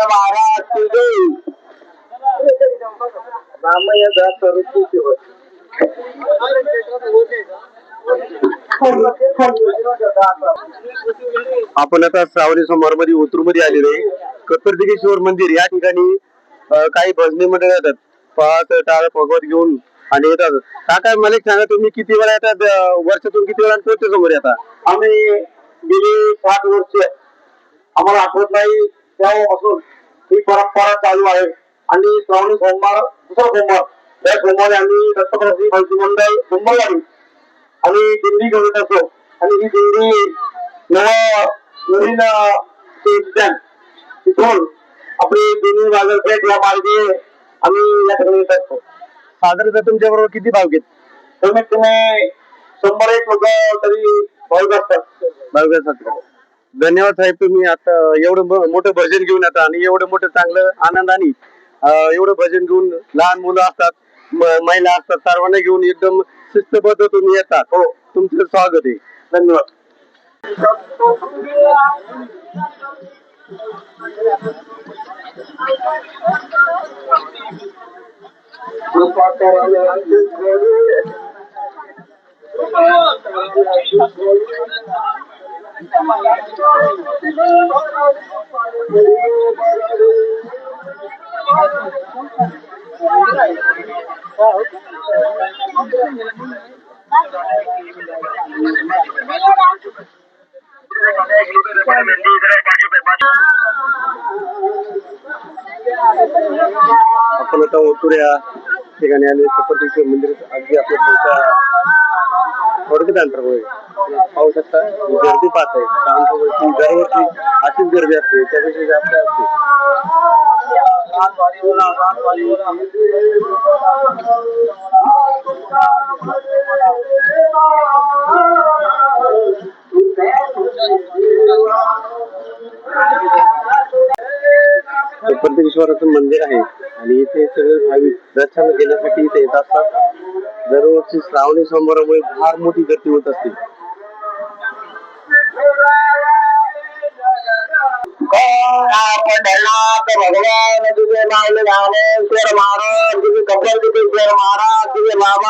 महाराज की जय. रामय दास ऋषी आपण आता श्रावणी सोमवार मध्ये ओतूर मध्ये आलेलो आहे. कत्तरदिगेश्वर मंदिर या ठिकाणी काही भजनीमध्ये येतात, पाच टाळ भगवत घेऊन आणि येतात. काका मला एक सांगा, तुम्ही किती वेळा येतात, वर्षातून किती वेळा कोणत्या समोर येतात? आम्ही गेली 7 वर्ष, आम्हाला आठवत नाही तेव्हापासून ही परंपरा चालू आहे. आणि श्रावणी सोमवार दुसरा सोमवार, त्या सोमवारी आम्ही दत्तप्रभू भक्ती मंडळ मुंबईवाडी आणि दिंडी घेऊन असतो. आणि ही दिंडी नवीन उद्यान तिथून आपली दिंडी बाजारपेठ या मार्गे आम्ही या ठिकाणी येत असतो. साधारणतः तुमच्या बरोबर किती भाविक आहेत? कमीत कमी 100-1 लोक तरी भाविक असतात. धन्यवाद साहेब, तुम्ही आता एवढं मोठं भजन घेऊन येता आणि एवढं मोठं चांगलं आनंदाने एवढं भजन घेऊन, लहान मुलं असतात, महिला असतात, सर्वांना घेऊन एकदम शिस्तबद्ध तुम्ही येतात. हो, तुमचं स्वागत आहे. धन्यवाद. आपण आता ओतूर या ठिकाणी आले. कत्तरदिगेश्वर मंदिर अगदी आपल्या थोडक्यात अंतर होईल. पाहू शकता, गर्दी पाहत आहे. दरवर्षी अशीच गर्दी असते, त्यापेक्षा जास्त असते. कत्तरदिगेश्वराचं मंदिर आहे आणि इथे सगळे भाविक दर्शन घेण्यासाठी इथे येत असतात. दरवर्षी श्रावणी सोमवारामुळे फार मोठी गर्दी होत असते. भगवान तुझे नाव महाराज तुझे कत्तरदिगेश्वर महाराज तुझे बाबा